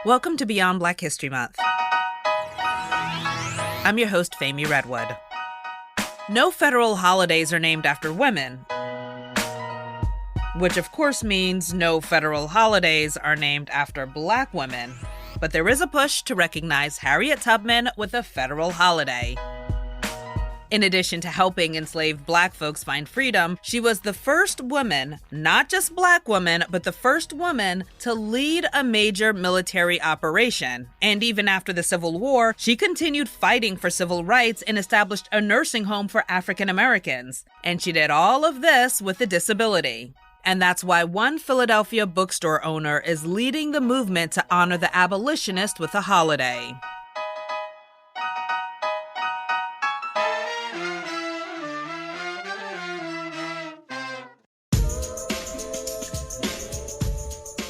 Welcome to Beyond Black History Month. I'm your host, Femi Redwood. No federal holidays are named after women, which of course means no federal holidays are named after Black women. But there is a push to recognize Harriet Tubman with a federal holiday. In addition to helping enslaved Black folks find freedom, she was the first woman, not just Black woman, but the first woman to lead a major military operation. And even after the Civil War, she continued fighting for civil rights and established a nursing home for African Americans. And she did all of this with a disability. And that's why one Philadelphia bookstore owner is leading the movement to honor the abolitionist with a holiday.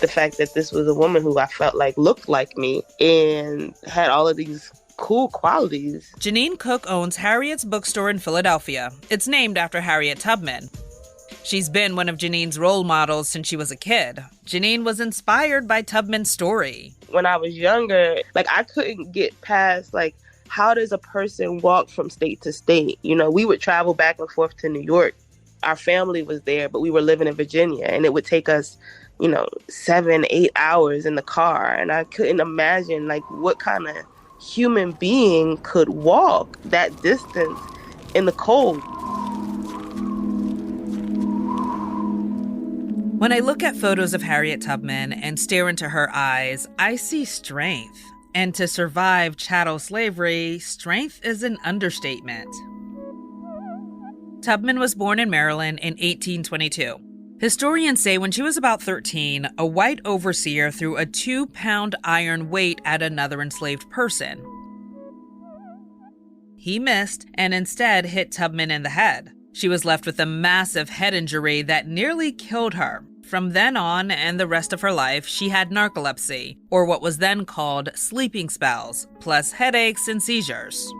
The fact that this was a woman who I felt like looked like me and had all of these cool qualities. Jeannine Cook owns Harriet's bookstore in Philadelphia. It's named after Harriet Tubman. She's been one of Jeannine's role models since she was a kid. Jeannine was inspired by Tubman's story. When I was younger, I couldn't get past, how does a person walk from state to state? We would travel back and forth to New York. Our family was there, but we were living in Virginia, and it would take us 7-8 hours in the car. And I couldn't imagine what kind of human being could walk that distance in the cold. When I look at photos of Harriet Tubman and stare into her eyes, I see strength. And to survive chattel slavery, strength is an understatement. Tubman was born in Maryland in 1822. Historians say when she was about 13, a white overseer threw a 2-pound iron weight at another enslaved person. He missed and instead hit Tubman in the head. She was left with a massive head injury that nearly killed her. From then on and the rest of her life, she had narcolepsy, or what was then called sleeping spells, plus headaches and seizures.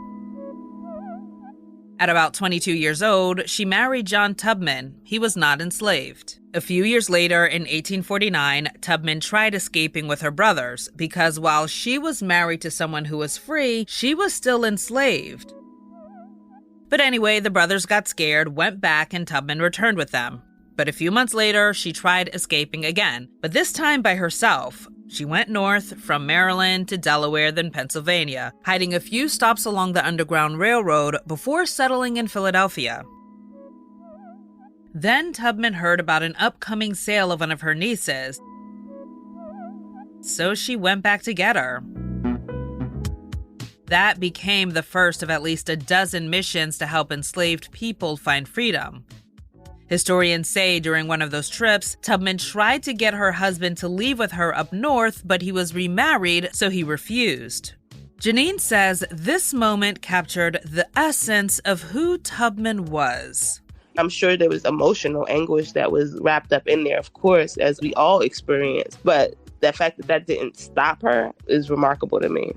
At about 22 years old, she married John Tubman. He was not enslaved. A few years later, in 1849, Tubman tried escaping with her brothers because while she was married to someone who was free, she was still enslaved. But anyway, the brothers got scared, went back, and Tubman returned with them. But a few months later, she tried escaping again, but this time by herself. She went north from Maryland to Delaware, then Pennsylvania, hiding a few stops along the Underground Railroad before settling in Philadelphia. Then Tubman heard about an upcoming sale of one of her nieces, so she went back to get her. That became the first of at least a dozen missions to help enslaved people find freedom. Historians say during one of those trips, Tubman tried to get her husband to leave with her up north, but he was remarried, so he refused. Jeannine says this moment captured the essence of who Tubman was. I'm sure there was emotional anguish that was wrapped up in there, of course, as we all experience. But the fact that didn't stop her is remarkable to me.